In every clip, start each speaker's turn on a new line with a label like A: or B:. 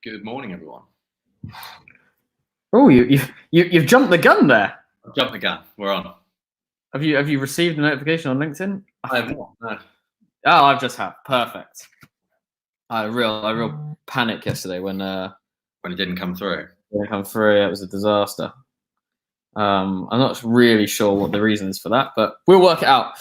A: Good morning, everyone.
B: Oh, you've jumped the gun there.
A: I've jumped the gun. We're on.
B: Have you received a notification on LinkedIn?
A: I have not. No.
B: Oh, I've just had. Perfect. I had a real panic yesterday when
A: it didn't come through.
B: It was a disaster. I'm not really sure what the reason is for that, but we'll work it out.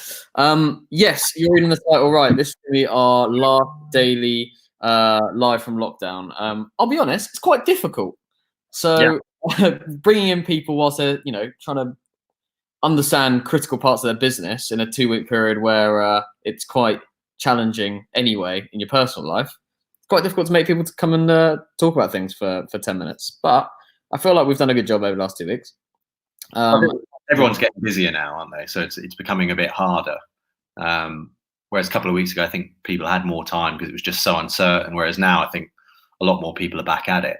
B: Yes, you're reading the title right. This is going to be our last daily live from lockdown. I'll be honest, it's quite difficult. So bringing in people whilst they're trying to understand critical parts of their business in a 2-week period where it's quite challenging anyway in your personal life. It's quite difficult to make people to come and talk about things for 10 minutes. But I feel like we've done a good job over the last 2 weeks.
A: Everyone's getting busier now, aren't they? So it's becoming a bit harder. Whereas a couple of weeks ago, I think people had more time because it was just so uncertain. Whereas now, I think a lot more people are back at it.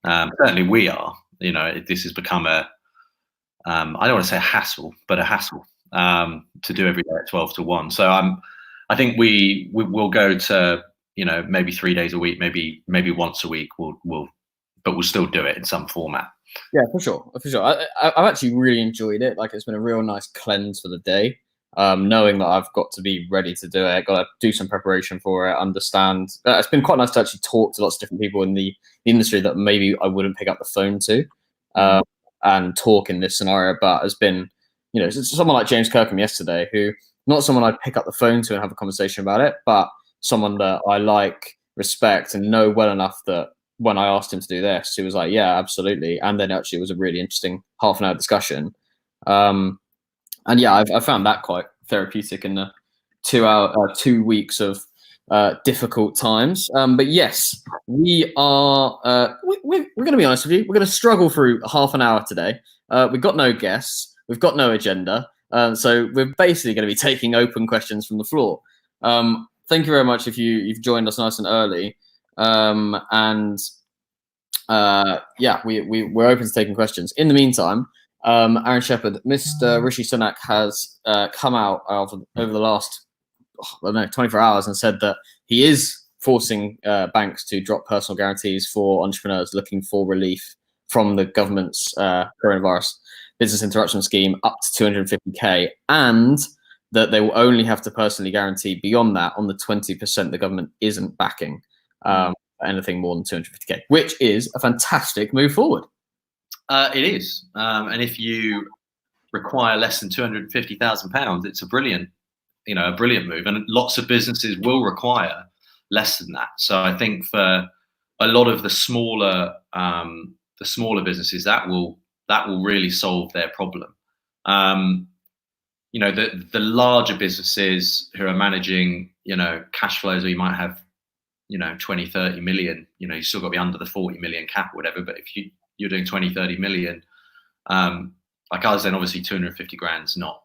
A: Certainly we are. This has become I don't want to say a hassle, but a hassle to do every day at 12 to 1. So I think we will go to maybe 3 days a week, maybe once a week. But we'll still do it in some format.
B: Yeah, for sure. I've actually really enjoyed it. Like, it's been a real nice cleanse for the day. Knowing that I've got to be ready to do it, got to do some preparation for it, understand. It's been quite nice to actually talk to lots of different people in the industry that maybe I wouldn't pick up the phone to and talk in this scenario. But has been, someone like James Kirkham yesterday, who not someone I'd pick up the phone to and have a conversation about it, but someone that I like, respect, and know well enough that when I asked him to do this, he was like, yeah, absolutely. And then actually it was a really interesting half-an-hour discussion. And yeah, I found that quite therapeutic in the 2 weeks of difficult times. But yes, we are. We're going to be honest with you. We're going to struggle through half an hour today. We've got no guests. We've got no agenda. So we're basically going to be taking open questions from the floor. Thank you very much if you've joined us nice and early. Yeah, we're open to taking questions. In the meantime, Aaron Shepherd, Mr. Rishi Sunak has come out over the last 24 hours and said that he is forcing banks to drop personal guarantees for entrepreneurs looking for relief from the government's coronavirus business interruption scheme up to 250k, and that they will only have to personally guarantee beyond that on the 20% the government isn't backing. Anything more than 250k, which is a fantastic move forward.
A: It is, and if you require less than £250,000, it's a brilliant move, and lots of businesses will require less than that. So I think for a lot of the smaller businesses, that will really solve their problem. The larger businesses who are managing cash flows, or you might have 20, 30 million, you still got to be under the 40 million cap or whatever. But if you're doing 20, 30 million, like us, then obviously 250 grand's not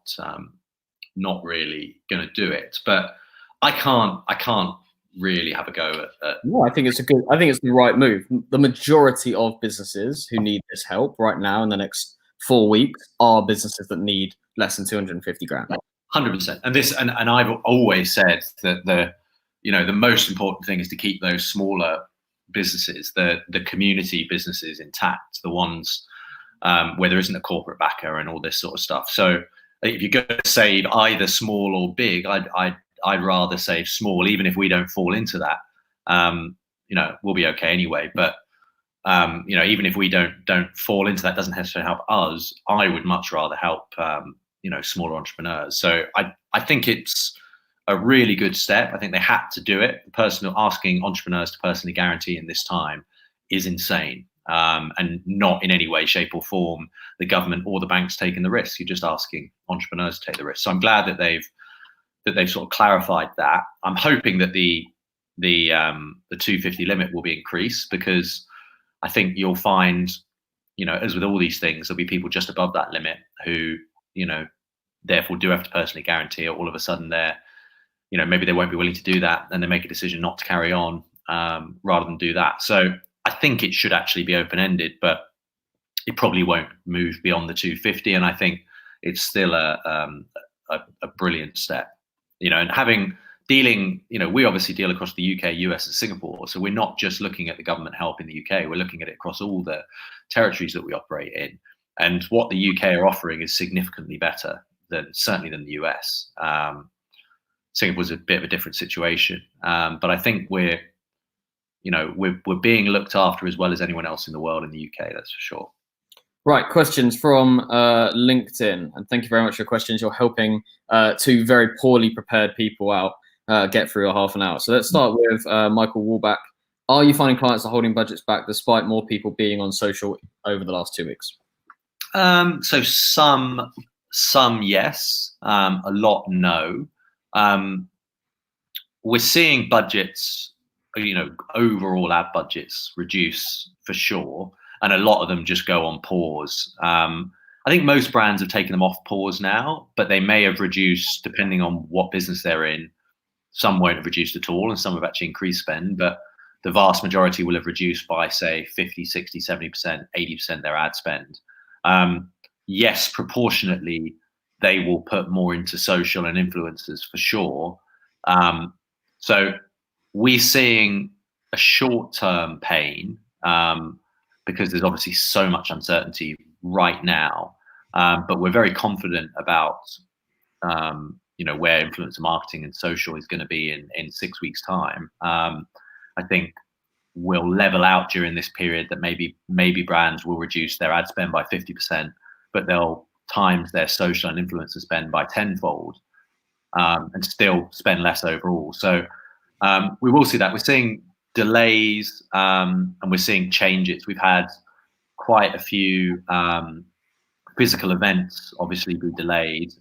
A: really going to do it. But I can't really have a go at.
B: No, I think it's the right move. The majority of businesses who need this help right now in the next 4 weeks are businesses that need less than 250 grand.
A: 100%. And I've always said that the most important thing is to keep those smaller businesses, the community businesses intact, the ones where there isn't a corporate backer and all this sort of stuff. So if you're going to save either small or big, I'd rather save small, even if we don't fall into that. We'll be okay anyway. But even if we don't fall into that, doesn't necessarily help us. I would much rather help smaller entrepreneurs. So I think it's a really good step. I think they had to do it. Asking entrepreneurs to personally guarantee in this time is insane, and not in any way, shape, or form the government or the banks taking the risk. You're just asking entrepreneurs to take the risk. So I'm glad that they've sort of clarified that. I'm hoping that the 250 limit will be increased, because I think you'll find, as with all these things, there'll be people just above that limit who therefore do have to personally guarantee it, all of a sudden maybe they won't be willing to do that, and they make a decision not to carry on rather than do that. So I think it should actually be open-ended, but it probably won't move beyond the 250. And I think it's still a brilliant step, and we obviously deal across the UK, US, and Singapore. So we're not just looking at the government help in the UK, we're looking at it across all the territories that we operate in. And what the UK are offering is significantly better certainly than the US. Singapore's a bit of a different situation, but I think we're being looked after as well as anyone else in the world in the UK. That's for sure.
B: Right, questions from LinkedIn, and thank you very much for your questions. You're helping two very poorly prepared people out get through a half an hour. So let's start with Michael Wallback. Are you finding clients are holding budgets back despite more people being on social over the last 2 weeks?
A: So some yes, a lot no. We're seeing budgets, overall ad budgets reduce for sure, and a lot of them just go on pause. I think most brands have taken them off pause now, but they may have reduced depending on what business they're in. Some won't have reduced at all, and some have actually increased spend, but the vast majority will have reduced by, say, 50, 60, 70%, 80% their ad spend. Yes, proportionately, they will put more into social and influencers for sure. So we're seeing a short-term pain because there's obviously so much uncertainty right now, but we're very confident about where influencer marketing and social is going to be in 6 weeks' time. I think we'll level out during this period that maybe brands will reduce their ad spend by 50%, but they'll times their social and influencer spend by tenfold and still spend less overall. So we will see that. We're seeing delays and we're seeing changes. We've had quite a few physical events obviously be delayed.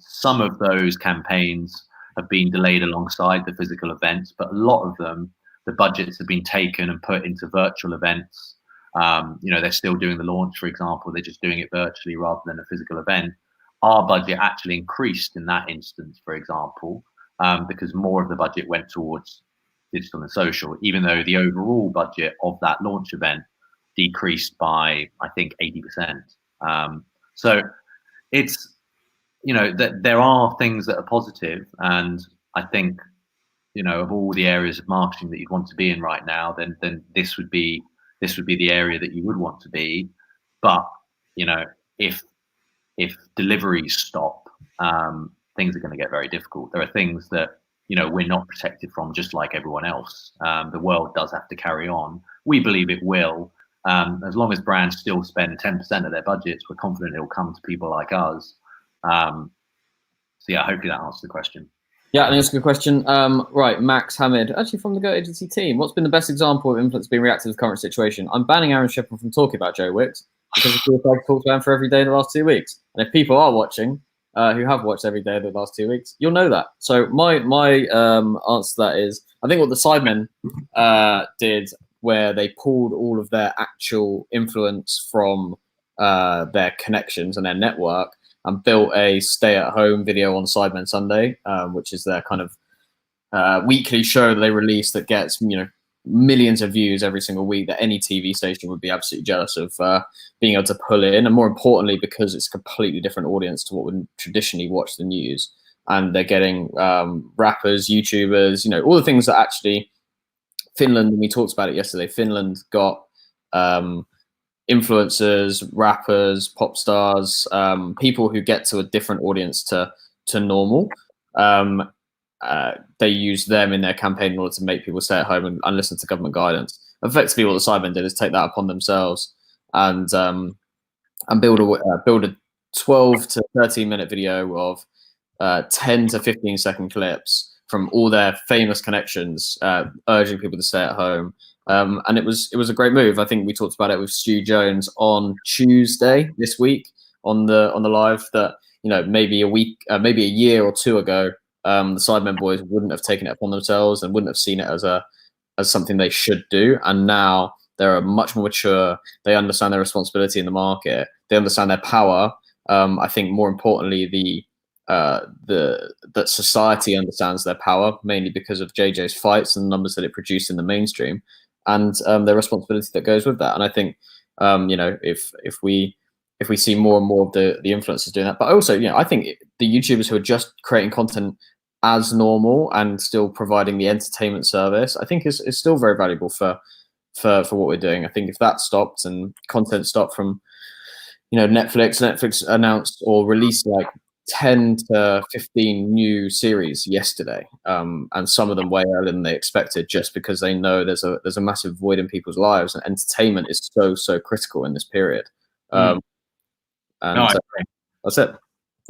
A: Some of those campaigns have been delayed alongside the physical events, but a lot of them, the budgets have been taken and put into virtual events. They're still doing the launch, for example, they're just doing it virtually rather than a physical event. Our budget actually increased in that instance, for example, because more of the budget went towards digital and social, even though the overall budget of that launch event decreased by, I think, 80%. So it's, that there are things that are positive, and I think, of all the areas of marketing that you'd want to be in right now, then this would be the area that you would want to be. But if deliveries stop, things are going to get very difficult. There are things that we're not protected from, just like everyone else. The world does have to carry on. We believe it will. As long as brands still spend 10% of their budgets, we're confident it will come to people like us. So yeah, hopefully that answers the question.
B: Yeah, I think that's a good question. Right, Max Hamid, actually from the Go Agency team. What's been the best example of influence being reactive to the current situation? I'm banning Aaron Shipman from talking about Joe Wicks because I've talked about him for every day in the last 2 weeks. And if people are watching, who have watched every day of the last 2 weeks, you'll know that. So my answer to that is, I think what the Sidemen did, where they pulled all of their actual influence from their connections and their network, and built a stay-at-home video on Sidemen Sunday, which is their kind of weekly show that they release that gets millions of views every single week, that any TV station would be absolutely jealous of being able to pull in, and more importantly, because it's a completely different audience to what would traditionally watch the news, and they're getting rappers, YouTubers, all the things that actually Finland, and we talked about it yesterday, Finland got influencers, rappers, pop stars, people who get to a different audience to normal. They use them in thear campaign in order to make people stay at home and listen to government guidance. Effectively, what the Sidemen did is take that upon themselves and build a 12 to 13 minute video of 10 to 15 second clips from all their famous connections, urging people to stay at home. And it was a great move. I think we talked about it with Stu Jones on Tuesday this week on the live, that maybe a year or two ago, the Sidemen boys wouldn't have taken it upon themselves and wouldn't have seen it as something they should do. And now they're much more mature. They understand their responsibility in the market. They understand their power. I think more importantly, that society understands their power, mainly because of JJ's fights and the numbers that it produced in the mainstream, and the responsibility that goes with that. And I think if we see more and more of the influencers doing that, but also I think the YouTubers who are just creating content as normal and still providing the entertainment service, I think is still very valuable for what we're doing. I think if that stopped and content stopped from Netflix announced or released like 10 to 15 new series yesterday, and some of them way earlier than they expected, just because they know there's a massive void in people's lives, and entertainment is so critical in this period. And
A: no, I agree.
B: That's it.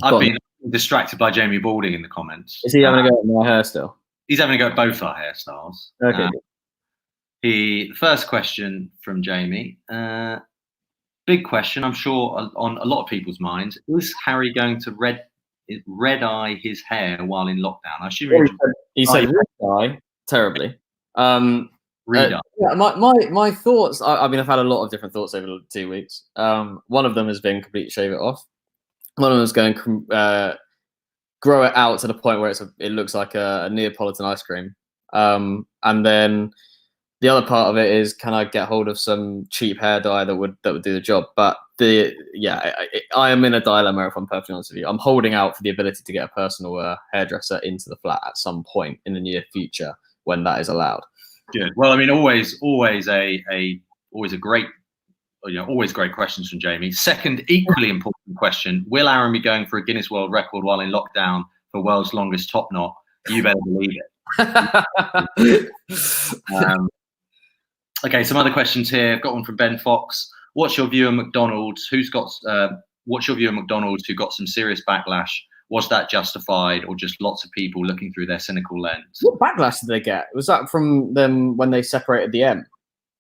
A: I've been distracted by Jamie Balding in the comments.
B: Is he having a go at my hair still?
A: He's having a go at both our hairstyles.
B: Okay.
A: The first question from Jamie, big question, I'm sure on a lot of people's minds: is Harry going to red eye his hair while in lockdown? I assume
B: he said red eye terribly.
A: Red eye.
B: Yeah, my thoughts. I mean, I've had a lot of different thoughts over the 2 weeks. One of them has been completely shave it off. One of them is going grow it out to the point where it looks like a Neapolitan ice cream. And then the other part of it is, can I get hold of some cheap hair dye that would do the job? But I am in a dilemma, if I'm perfectly honest with you. I'm holding out for the ability to get a personal hairdresser into the flat at some point in the near future when that is allowed.
A: Good. Well, I mean, always great questions from Jamie. Second, equally important question: will Aaron be going for a Guinness World Record while in lockdown for world's longest top knot? You better believe it. Okay, some other questions here. I've got one from Ben Fox. What's your view of McDonald's? What's your view of McDonald's who got some serious backlash? Was that justified, or just lots of people looking through their cynical lens?
B: What backlash did they get? Was that from them when they separated the M?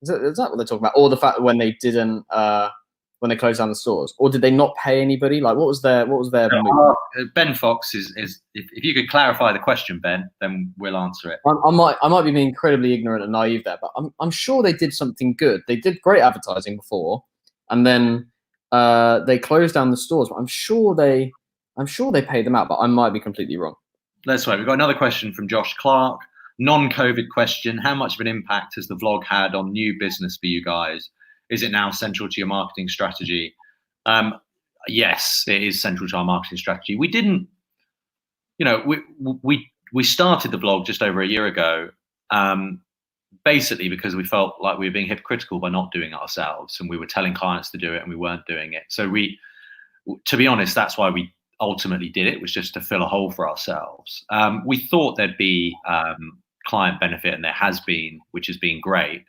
B: Is that what they're talking about? Or the fact that when they didn't, when they closed down the stores? Or did they not pay anybody? Like, what was their
A: Ben Fox is if you could clarify the question, Ben, then we'll answer it.
B: I might be being incredibly ignorant and naive there, but I'm sure they did something good. They did great advertising before, and then they closed down the stores. But I'm sure they paid them out, but I might be completely wrong.
A: That's right. We've got another question from Josh Clark. Non-COVID question: how much of an impact has the vlog had on new business for you guys? Is it now central to your marketing strategy? Yes, it is central to our marketing strategy. We didn't, we started the vlog just over a year ago, basically because we felt like we were being hypocritical by not doing it ourselves, and we were telling clients to do it and we weren't doing it. So to be honest, that's why we ultimately did it, was just to fill a hole for ourselves. We thought there'd be client benefit, and there has been, which has been great.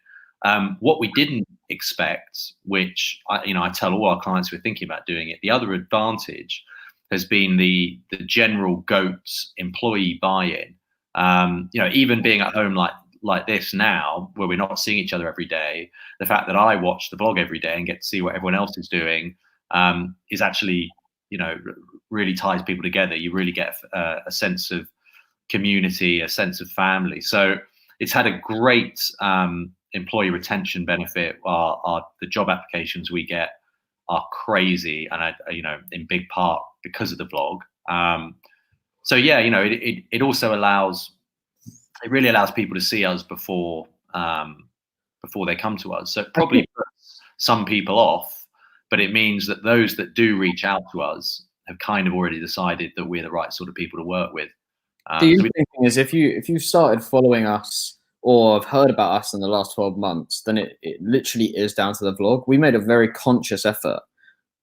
A: What we didn't expect, which I tell all our clients we're thinking about doing it, the other advantage has been the general GOATs employee buy-in. Even being at home like this now, where we're not seeing each other every day, the fact that I watch the blog every day and get to see what everyone else is doing is actually, really ties people together. You really get a sense of community, a sense of family. So it's had a great employee retention benefit. The job applications we get are crazy, and in big part because of the blog. It also really allows people to see us before they come to us. So it probably puts some people off, but it means that those that do reach out to us have kind of already decided that we're the right sort of people to work with.
B: The interesting thing is, if you started following us or have heard about us in the last 12 months, then it literally is down to the vlog. We made a very conscious effort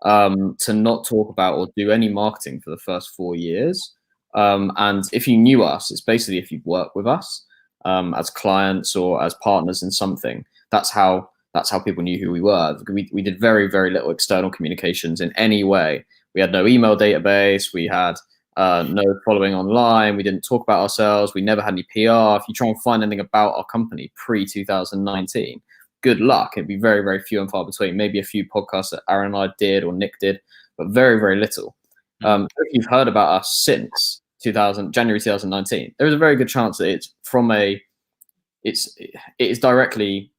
B: to not talk about or do any marketing for the first 4 years. And if you knew us, it's basically if you've worked with us as clients or as partners in something. That's how people knew who we were. We did very, very little external communications in any way. We had no email database. We had no following online. We didn't talk about ourselves. We never had any PR. If you try and find anything about our company pre-2019, good luck. It'd be very, very few and far between. Maybe a few podcasts that Aaron and I did or Nick did, but very, very little. If you've heard about us since January 2019, there is a very good chance that it is directly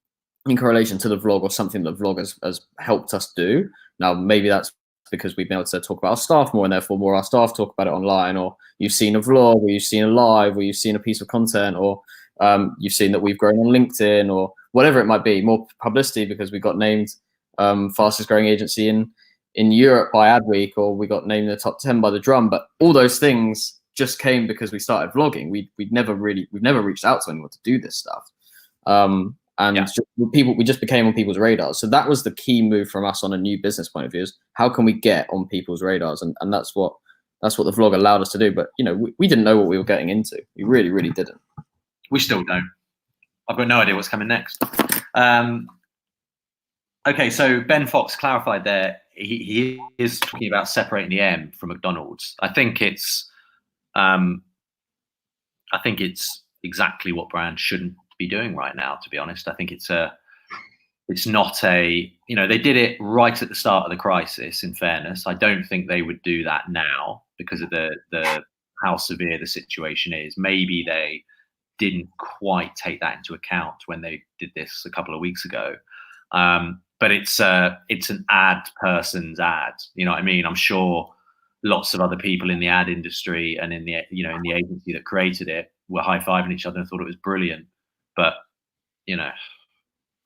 B: in correlation to the vlog or something that vlog has helped us do. Now, maybe that's because we've been able to talk about our staff more, and therefore more our staff talk about it online. Or you've seen a vlog, or you've seen a live, or you've seen a piece of content, or you've seen that we've grown on LinkedIn, or whatever it might be. More publicity because we got named fastest growing agency in Europe by Adweek, or we got named in the top 10 by The Drum. But all those things just came because we started vlogging. We've never reached out to anyone to do this stuff. We just became on people's radars. So that was the key move from us on a new business point of view, is how can we get on people's radars? And that's what the vlog allowed us to do. But, we didn't know what we were getting into. We really, really didn't.
A: We still don't. I've got no idea what's coming next. Okay, so Ben Fox clarified there. He is talking about separating the M from McDonald's. I think it's exactly what brands shouldn't be doing right now, to be honest. I think it's not they did it right at the start of the crisis, in fairness. I don't think they would do that now because of the how severe the situation is. Maybe they didn't quite take that into account when they did this a couple of weeks ago. But it's an ad person's ad. You know what I mean? I'm sure lots of other people in the ad industry and in the agency that created it were high-fiving each other and thought it was brilliant. But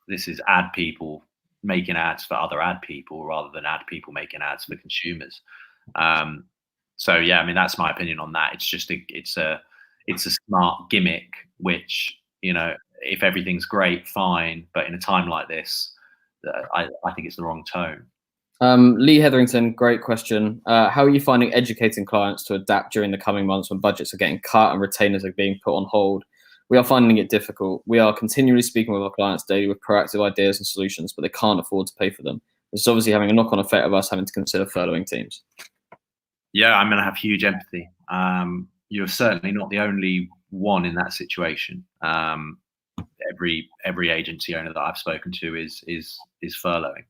A: this is ad people making ads for other ad people rather than ad people making ads for consumers. So yeah, I mean, that's my opinion on that. It's just it's a smart gimmick, which if everything's great, fine. But in a time like this, I think it's the wrong tone.
B: Lee Hetherington, great question. How are you finding educating clients to adapt during the coming months when budgets are getting cut and retainers are being put on hold? We are finding it difficult. We are continually speaking with our clients daily with proactive ideas and solutions, but they can't afford to pay for them. This is obviously having a knock-on effect of us having to consider furloughing teams.
A: Yeah, I'm going to have huge empathy. You're certainly not the only one in that situation. Every agency owner that I've spoken to is furloughing.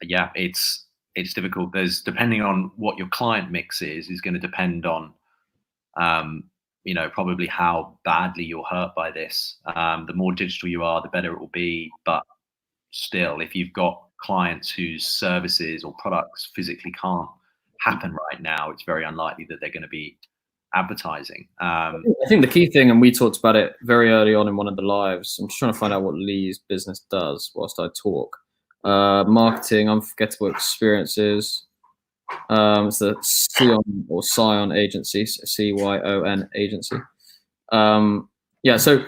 A: Yeah, it's difficult. There's, depending on what your client mix is going to depend on probably how badly you're hurt by this. The more digital you are, the better it will be. But still, if you've got clients whose services or products physically can't happen right now, it's very unlikely that they're going to be advertising.
B: I think the key thing, and we talked about it very early on in one of the lives, I'm just trying to find out what Lee's business does whilst I talk. Marketing, unforgettable experiences. It's the Scion agency, CYON agency. Yeah, so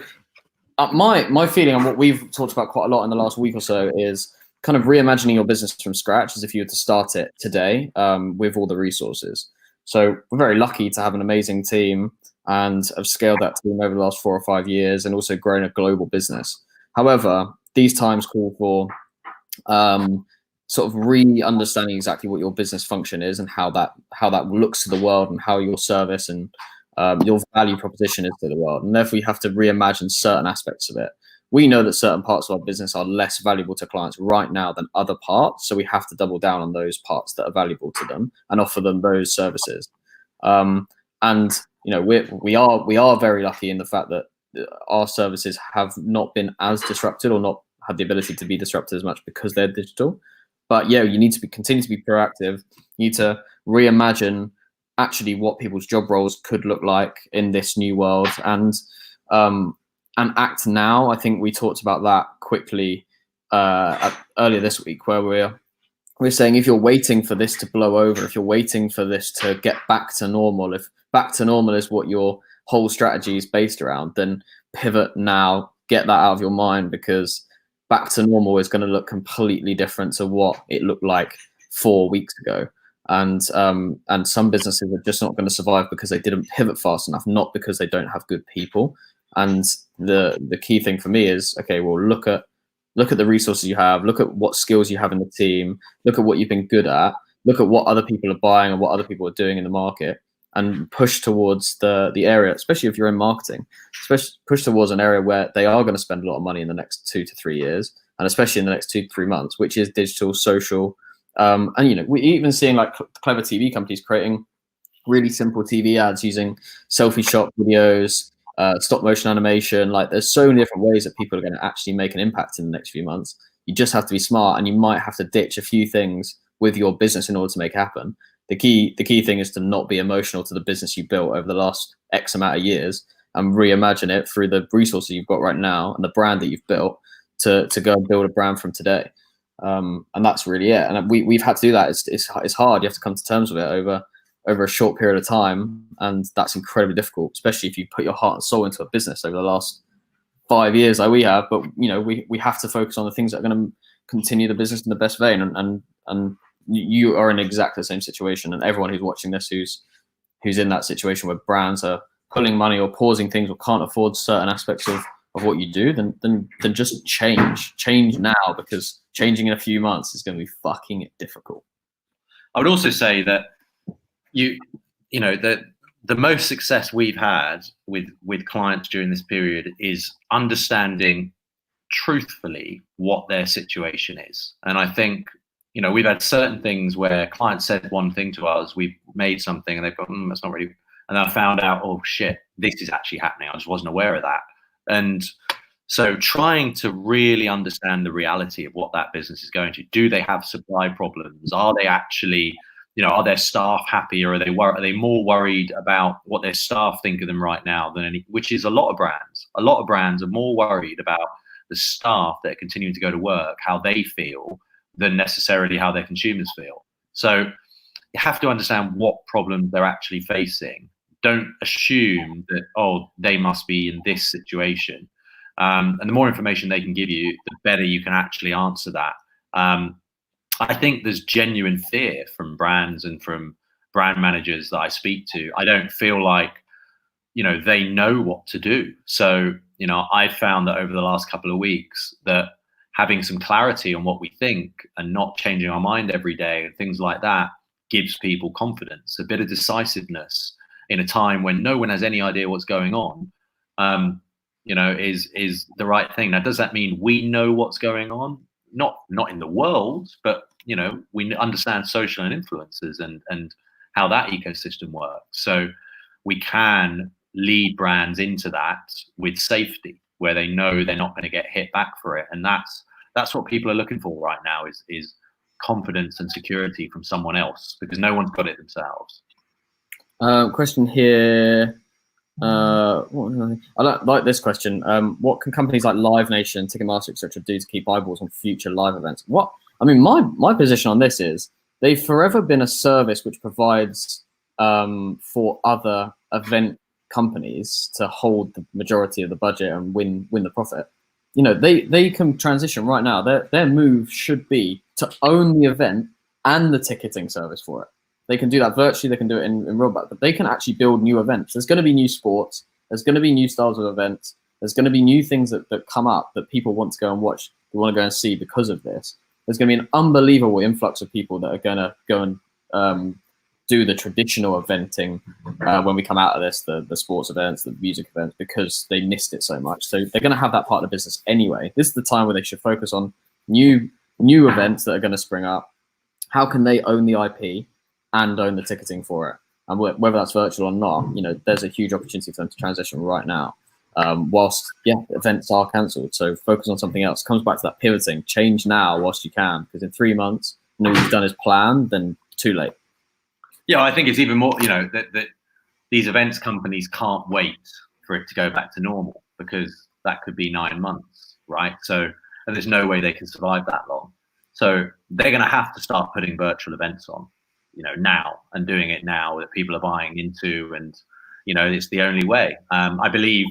B: my feeling on what we've talked about quite a lot in the last week or so is kind of reimagining your business from scratch, as if you were to start it today with all the resources. So we're very lucky to have an amazing team and have scaled that team over the last 4 or 5 years and also grown a global business. However, these times call for sort of re-understanding exactly what your business function is and how that looks to the world and how your service and your value proposition is to the world. And therefore, you have to reimagine certain aspects of it. We know that certain parts of our business are less valuable to clients right now than other parts. So we have to double down on those parts that are valuable to them and offer them those services. And we are very lucky in the fact that our services have not been as disrupted or not had the ability to be disrupted as much because they're digital. But yeah, you need to continue to be proactive. You need to reimagine actually what people's job roles could look like in this new world and act now. I think we talked about that quickly earlier this week, where we're saying if you're waiting for this to blow over, if you're waiting for this to get back to normal, if back to normal is what your whole strategy is based around, then pivot now, get that out of your mind, because back to normal is going to look completely different to what it looked like 4 weeks ago. And some businesses are just not going to survive because they didn't pivot fast enough, not because they don't have good people. And the key thing for me is, okay, well, look at the resources you have, look at what skills you have in the team, look at what you've been good at, look at what other people are buying and what other people are doing in the market, and push towards the area, especially if you're in marketing, push towards an area where they are going to spend a lot of money in the next 2 to 3 years, and especially in the next 2 to 3 months, which is digital, social. And we're even seeing like clever TV companies creating really simple TV ads using selfie shot videos, stop motion animation. Like, there's so many different ways that people are going to actually make an impact in the next few months. You just have to be smart, and you might have to ditch a few things with your business in order to make it happen. The key thing is to not be emotional to the business you built over the last X amount of years, and reimagine it through the resources you've got right now and the brand that you've built to go and build a brand from today. And that's really it. And we've had to do that. It's hard. You have to come to terms with it over a short period of time, and that's incredibly difficult, especially if you put your heart and soul into a business over the last 5 years like we have. But we have to focus on the things that are going to continue the business in the best vein, and you are in exactly the same situation. And everyone who's watching this who's in that situation where brands are pulling money or pausing things or can't afford certain aspects of what you do, then just change now, because changing in a few months is going to be fucking difficult.
A: I would also say that the most success we've had with clients during this period is understanding truthfully what their situation is. And I think, we've had certain things where clients said one thing to us, we've made something, and they've gone, that's not really, and I found out, oh shit, this is actually happening. I just wasn't aware of that. And so trying to really understand the reality of what that business is going to. Do they have supply problems? Are they actually, are their staff happy, or are they more worried about what their staff think of them right now than which is a lot of brands. A lot of brands are more worried about the staff that are continuing to go to work, how they feel, than necessarily how their consumers feel. So you have to understand what problems they're actually facing. Don't assume that, they must be in this situation. And the more information they can give you, the better you can actually answer that. I think there's genuine fear from brands and from brand managers that I speak to. I don't feel like, they know what to do. So, I found that over the last couple of weeks that having some clarity on what we think and not changing our mind every day and things like that gives people confidence, a bit of decisiveness in a time when no one has any idea what's going on, is the right thing. Now, does that mean we know what's going on? Not in the world, but we understand social and influencers and how that ecosystem works. So we can lead brands into that with safety, where they know they're not going to get hit back for it. And that's what people are looking for right now is confidence and security from someone else, because no one's got it themselves.
B: Question here. I like this question. What can companies like Live Nation, Ticketmaster, etc. do to keep eyeballs on future live events? My position on this is they've forever been a service which provides for other event companies to hold the majority of the budget and win the profit. They can transition right now. Their move should be to own the event and the ticketing service for it. They can do that virtually. They can do it in real, but they can actually build new events. There's going to be new sports. There's going to be new styles of events. There's going to be new things that come up that people want to go and watch. They want to go and see because of this. There's going to be an unbelievable influx of people that are going to go and do the traditional eventing when we come out of this, the sports events, the music events, because they missed it so much. So they're going to have that part of the business anyway. This is the time where they should focus on new events that are going to spring up. How can they own the IP and own the ticketing for it? And whether that's virtual or not, there's a huge opportunity for them to transition right now. Whilst events are cancelled, so focus on something else. Comes back to that pivoting. Change now whilst you can, because in 3 months, what you've done is planned, then too late.
A: Yeah, I think it's even more, that these events companies can't wait for it to go back to normal, because that could be 9 months, right? So, and there's no way they can survive that long. So they're going to have to start putting virtual events on, now, and doing it now that people are buying into, and it's the only way. I believe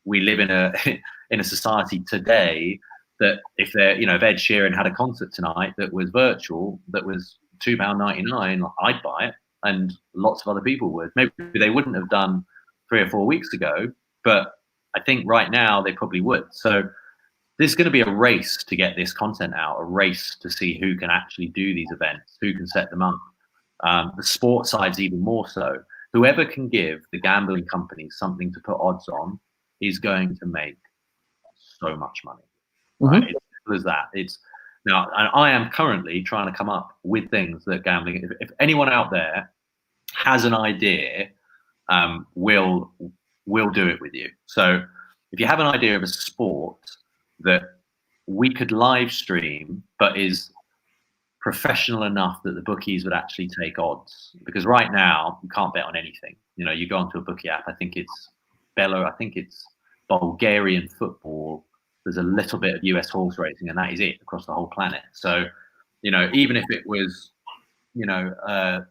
A: we live in a society today that if Ed Sheeran had a concert tonight that was virtual, that was £2.99, I'd buy it, and lots of other people would. Maybe they wouldn't have done 3 or 4 weeks ago, but I think right now they probably would. So there's going to be a race to get this content out, a race to see who can actually do these events, who can set them up. The sports side's even more so. Whoever can give the gambling companies something to put odds on is going to make so much money. Right? It's as simple as that. Now, I am currently trying to come up with things that gambling, if anyone out there has an idea, we'll do it with you. So if you have an idea of a sport that we could live stream, but is professional enough that the bookies would actually take odds. Because right now you can't bet on anything. You know, you go onto a bookie app. I think it's Bulgarian football. There's a little bit of US horse racing, and that is it across the whole planet. So, you know, even if it was, you know, I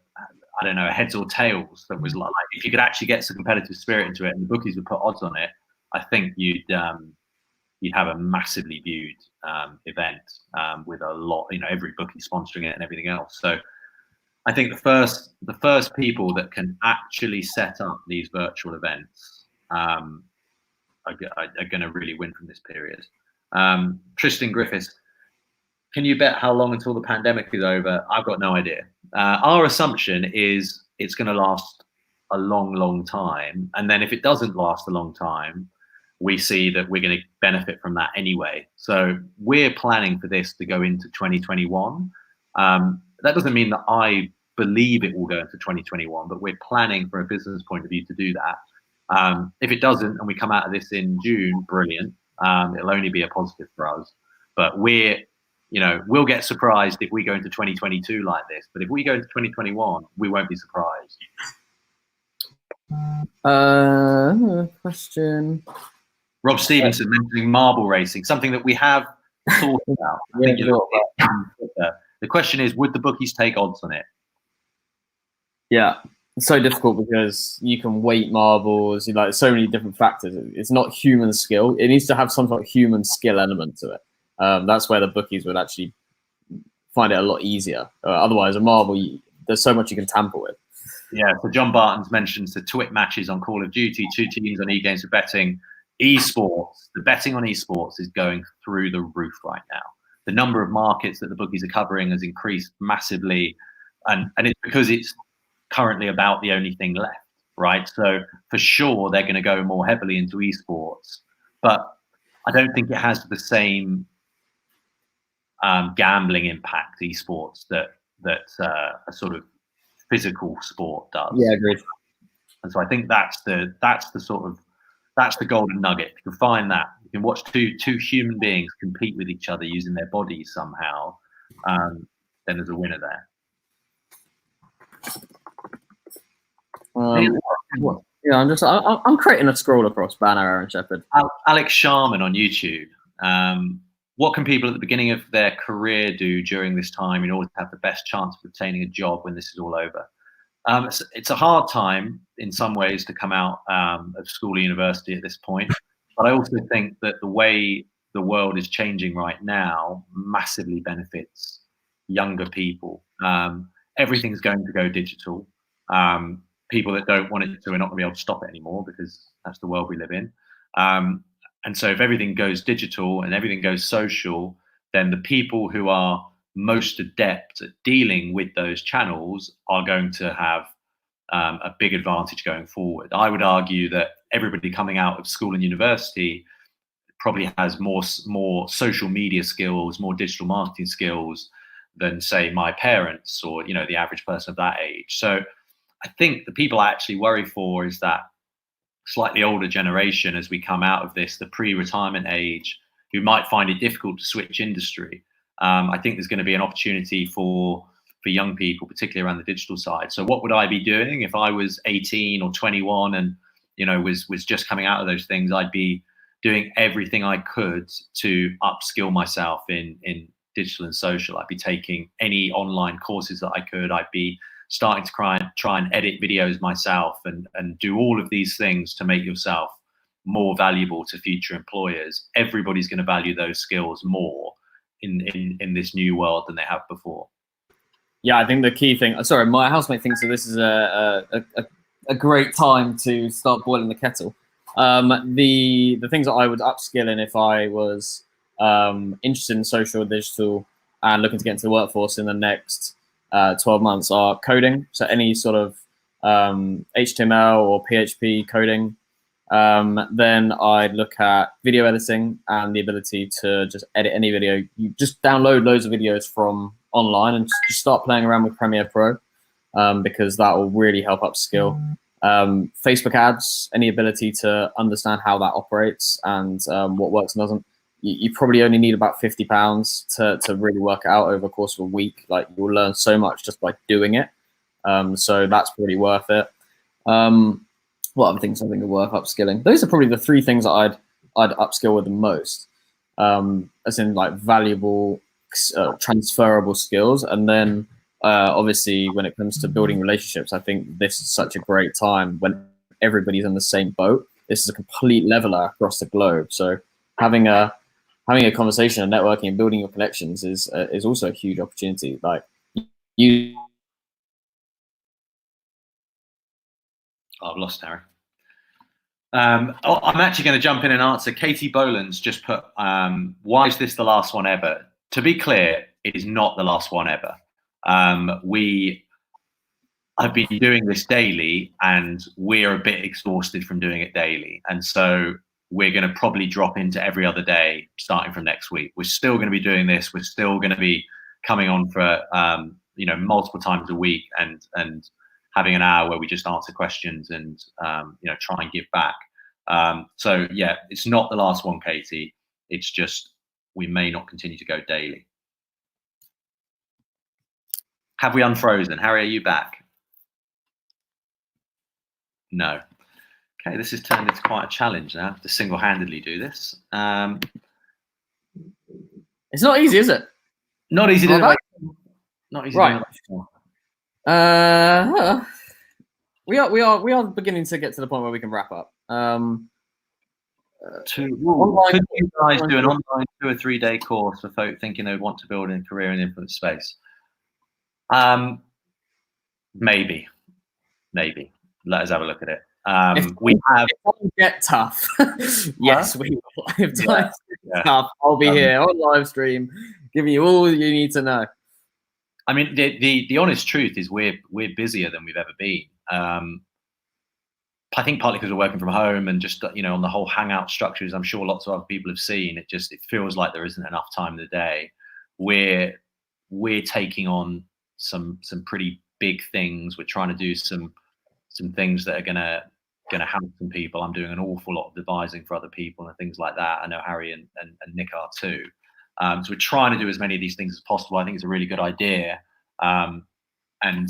A: don't know, heads or tails, that was like, if you could actually get some competitive spirit into it, and the bookies would put odds on it, I think you'd have a massively viewed event with a lot, you know, every bookie sponsoring it and everything else. So I think the first people that can actually set up these virtual events are going to really win from this period. Tristan Griffiths, can you bet how long until the pandemic is over? I've got no idea. Our assumption is it's going to last a long, long time. And then if it doesn't last a long time, we see that we're going to benefit from that anyway. So we're planning for this to go into 2021. That doesn't mean that I believe it will go into 2021, but we're planning from a business point of view to do that. If it doesn't, and we come out of this in June, brilliant. It'll only be a positive for us. But we'll get surprised if we go into 2022 like this. But if we go into 2021, we won't be surprised.
B: Question.
A: Rob Stevenson mentioning marble racing, something that we have thought about. The question is, would the bookies take odds on it?
B: Yeah, it's so difficult because you can weight marbles, like so many different factors. It's not human skill. It needs to have some sort of human skill element to it. That's where the bookies would actually find it a lot easier. Otherwise, a marble, there's so much you can tamper with.
A: Yeah, so John Barton's mentions the twit matches on Call of Duty, 2 teams on e-games for betting. eSports, the betting on eSports is going through the roof right now. The number of markets that the bookies are covering has increased massively, and it's because it's currently about the only thing left, right? So for sure, they're going to go more heavily into eSports, but I don't think it has the same gambling impact, eSports, that a sort of physical sport does.
B: Yeah, agreed.
A: And so I think that's the golden nugget. If you can find that, you can watch two human beings compete with each other using their bodies somehow, then there's a winner there.
B: I'm creating a scroll across banner, Aaron Shepherd.
A: Alex Sharman on YouTube. What can people at the beginning of their career do during this time in order to have the best chance of obtaining a job when this is all over? It's a hard time in some ways to come out of school or university at this point, but I also think that the way the world is changing right now massively benefits younger people. Everything's going to go digital. People that don't want it to are not going to be able to stop it anymore because that's the world we live in. And so if everything goes digital and everything goes social, then the people who are most adept at dealing with those channels are going to have a big advantage going forward. I would argue that everybody coming out of school and university probably has more social media skills, more digital marketing skills than, say, my parents or the average person of that age. So I think the people I actually worry for is that slightly older generation as we come out of this, the pre-retirement age, who might find it difficult to switch industry. I think there's going to be an opportunity for young people, particularly around the digital side. So what would I be doing if I was 18 or 21 and was just coming out of those things? I'd be doing everything I could to upskill myself in digital and social. I'd be taking any online courses that I could. I'd be starting to try and edit videos myself and do all of these things to make yourself more valuable to future employers. Everybody's going to value those skills more in this new world than they have before.
B: Yeah, I think the key thing. Sorry, my housemate thinks that this is a great time to start boiling the kettle. The things that I would upskill in if I was interested in social, digital, and looking to get into the workforce in the next 12 months are coding. So any sort of HTML or PHP coding. Then I'd look at video editing and the ability to just edit any video. You just download loads of videos from online and just start playing around with Premiere Pro, because that will really help upskill. Facebook ads, any ability to understand how that operates and what works and doesn't. you probably only need about £50 to really work it out over the course of a week. Like, you'll learn so much just by doing it. So that's pretty worth it. What other things I think are worth upskilling? Those are probably the three things that I'd upskill with the most, as in like valuable, transferable skills. And then obviously when it comes to building relationships, I think this is such a great time when everybody's in the same boat. This is a complete leveler across the globe. So having a conversation and networking and building your connections is also a huge opportunity. Like, you.
A: I've lost Harry. I'm actually going to jump in and answer. Katie Bolin's just put, why is this the last one ever? To be clear, it is not the last one ever. I've been doing this daily, and we're a bit exhausted from doing it daily. And so we're going to probably drop into every other day starting from next week. We're still going to be doing this. We're still going to be coming on for multiple times a week and having an hour where we just answer questions and try and give back. So yeah, it's not the last one, Katie. It's just we may not continue to go daily. Have we unfrozen? Harry, are you back? No. Okay, this has turned into quite a challenge now to single-handedly do this.
B: It's not easy, is it?
A: Not easy to do. Not easy.
B: Right. We are beginning to get to the point where we can wrap up.
A: Could you guys do an online 2 or 3 day course for folk thinking they want to build a career in the influence space? Maybe. Let us have a look at it. We have.
B: If I get tough, yes, we will. If times get tough, I'll be here on live stream, giving you all you need to know.
A: I mean, the honest truth is we're busier than we've ever been. I think partly because we're working from home and just on the whole hangout structures. I'm sure lots of other people have seen it. It feels like there isn't enough time in the day. We're taking on some pretty big things. We're trying to do some things that are gonna help some people. I'm doing an awful lot of advising for other people and things like that. I know Harry and Nick are too. So we're trying to do as many of these things as possible. I think it's a really good idea. And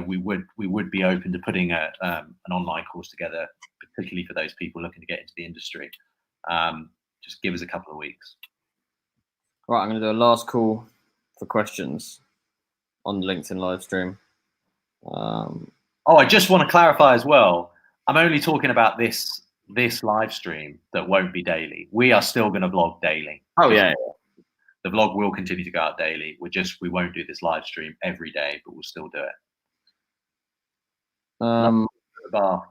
A: we would be open to putting an online course together, particularly for those people looking to get into the industry. Just give us a couple of weeks.
B: Right, I'm going to do a last call for questions on the LinkedIn live stream.
A: I just want to clarify as well. I'm only talking about this live stream that won't be daily. We are still going to vlog daily.
B: Oh yeah.
A: The vlog will continue to go out daily. We won't do this live stream every day, but we'll still do it.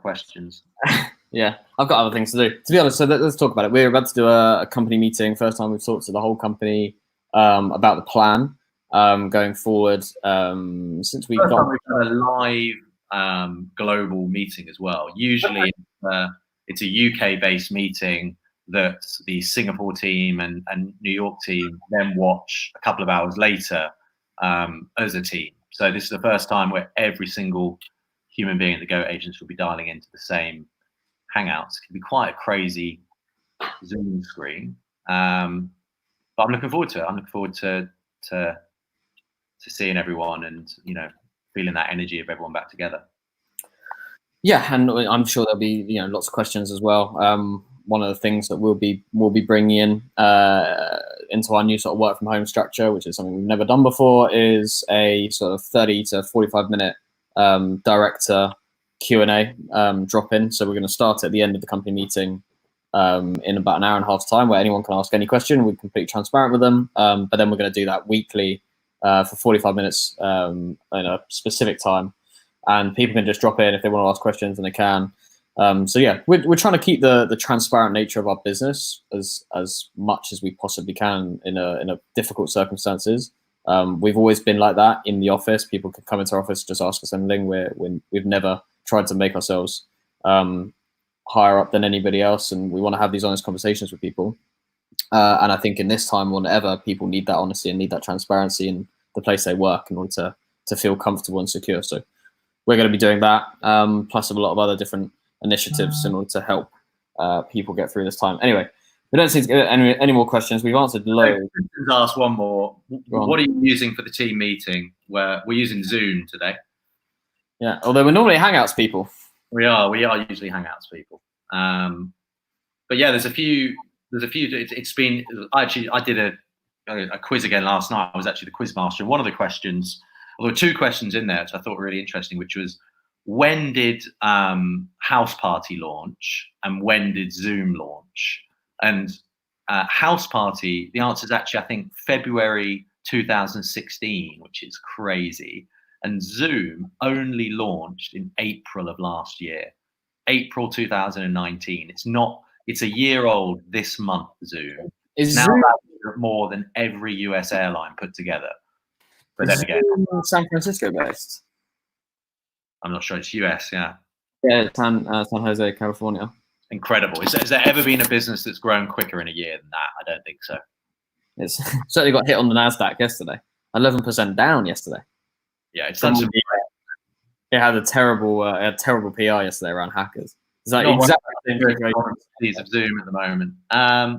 A: Questions.
B: Yeah, I've got other things to do. To be honest, so let's talk about it. We're about to do a company meeting. First time we've talked to the whole company about the plan going forward. Since we've got
A: a live global meeting as well. Usually it's a UK-based meeting that the Singapore team and New York team then watch a couple of hours later as a team. So this is the first time where every single human being at the Go Agents will be dialing into the same Hangouts. It can be quite a crazy Zoom screen, but I'm looking forward to it. I'm looking forward to seeing everyone and feeling that energy of everyone back together.
B: Yeah, and I'm sure there'll be lots of questions as well. One of the things that we'll be bringing in into our new sort of work from home structure, which is something we've never done before, is a sort of 30 to 45 minute director Q&A drop in. So we're going to start at the end of the company meeting in about an hour and a half time, where anyone can ask any question. We're completely transparent with them, but then we're going to do that weekly for 45 minutes in a specific time, and people can just drop in if they want to ask questions, and they can. So yeah, we're trying to keep the transparent nature of our business as much as we possibly can in a difficult circumstances. We've always been like that in the office. People can come into our office, just ask us anything. We've never tried to make ourselves higher up than anybody else, and we want to have these honest conversations with people. And I think in this time more than ever, people need that honesty and need that transparency in the place they work in order to feel comfortable and secure. So we're going to be doing that, plus a lot of other different initiatives in order to help people get through this time. Anyway, We don't seem to get any more questions. We've answered loads.
A: Ask one more. What are you using for the team meeting? Where we're using Zoom today.
B: Yeah, although we're normally Hangouts people.
A: We are usually Hangouts people. But yeah, there's a few. It's been actually. I did a quiz again last night. I was actually the quiz master. And one of the questions, well, there were 2 questions in there, which I thought were really interesting, which was, when did House Party launch and when did Zoom launch? And House Party, the answer is actually, I think, February 2016, which is crazy. And Zoom only launched in April of last year, April 2019. It's a year old this month, Zoom.
B: Is
A: now
B: Zoom
A: more than every US airline put together. But then
B: Zoom
A: again,
B: San Francisco based?
A: I'm not sure. It's US, yeah.
B: Yeah, San Jose, California.
A: Incredible. Has there ever been a business that's grown quicker in a year than that? I don't think so.
B: It's certainly got hit on the NASDAQ yesterday. 11% down yesterday.
A: Yeah, it's done some.
B: It had a terrible PR yesterday around hackers. Is that exactly the same situation
A: of Zoom at the moment?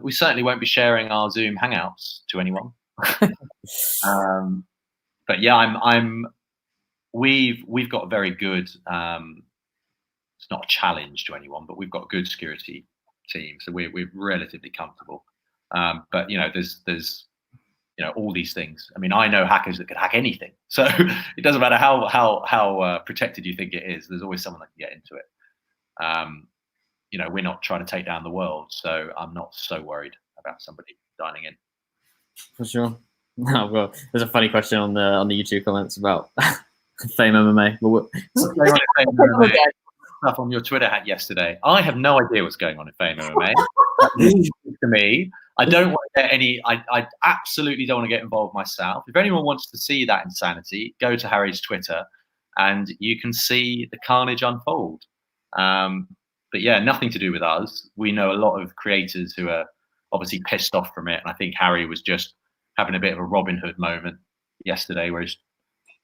A: We certainly won't be sharing our Zoom Hangouts to anyone. But yeah, we've got a very good. It's not a challenge to anyone, but we've got a good security team, so we're relatively comfortable. But there's all these things. I mean, I know hackers that could hack anything, so it doesn't matter how protected you think it is. There's always someone that can get into it. We're not trying to take down the world, so I'm not so worried about somebody dialing in.
B: For sure. Oh, well, there's a funny question on the YouTube comments about Fame MMA.
A: Stuff on your Twitter hat yesterday. I have no idea what's going on in Fame MMA. To me, I don't want to get any. I absolutely don't want to get involved myself. If anyone wants to see that insanity, go to Harry's Twitter, and you can see the carnage unfold. But yeah, nothing to do with us. We know a lot of creators who are obviously pissed off from it, and I think Harry was just having a bit of a Robin Hood moment yesterday, where he's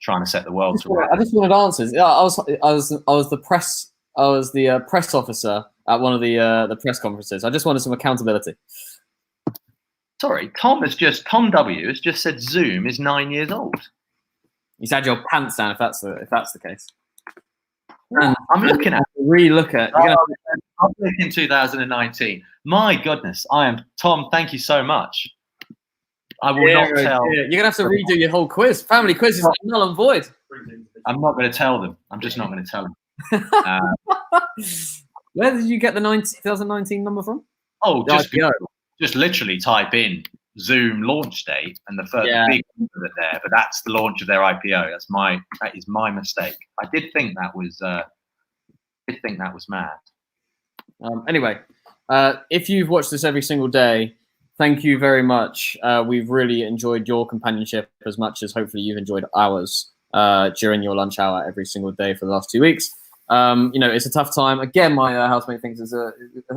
A: trying to set the world to rights.
B: I just wanted answers. Yeah, I was the press. I was the press officer at one of the press conferences. I just wanted some accountability.
A: Sorry, Tom W has just said Zoom is 9 years old.
B: He's had your pants down if that's the case.
A: And I'm looking at
B: re-look at.
A: I'm looking 2019. My goodness, Tom. Thank you so much. I will not tell.
B: You're gonna have to redo your whole quiz. Family quiz is null and void.
A: I'm not going to tell them. I'm just not going to tell them.
B: Where did you get the 2019 number from?
A: Oh, just literally type in Zoom launch date and the first big number there. But that's the launch of their IPO. That is my mistake. I did think that was mad.
B: Anyway, if you've watched this every single day, thank you very much. We've really enjoyed your companionship as much as hopefully you've enjoyed ours during your lunch hour every single day for the last 2 weeks. It's a tough time. Again, my housemate thinks it's a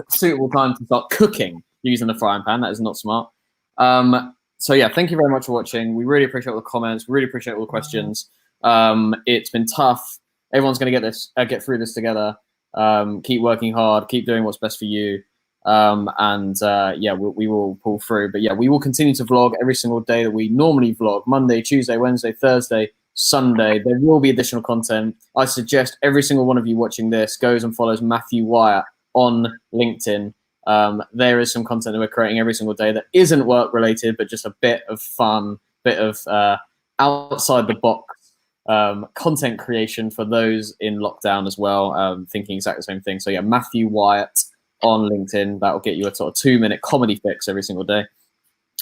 B: suitable time to start cooking using the frying pan. That is not smart. So yeah, thank you very much for watching. We really appreciate all the comments. We really appreciate all the questions. It's been tough. Everyone's going to get through this together. Keep working hard. Keep doing what's best for you. We will pull through. But yeah, we will continue to vlog every single day that we normally vlog. Monday, Tuesday, Wednesday, Thursday, Sunday. There will be additional content. I suggest every single one of you watching this goes and follows Matthew Wyatt on LinkedIn. There is some content that we're creating every single day that isn't work related, but just a bit of fun, bit of outside the box content creation for those in lockdown as well, thinking exactly the same thing. So yeah, Matthew Wyatt on LinkedIn. That'll get you a sort of 2-minute comedy fix every single day.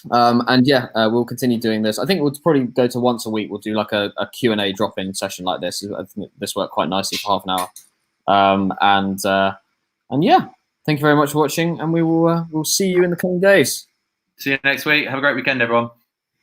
B: We'll continue doing this. I think we'll probably go to once a week. We'll do like a Q&A drop-in session like this. I think this worked quite nicely for half an hour. Thank you very much for watching, and we'll see you in the coming days.
A: See you next week. Have a great weekend, everyone.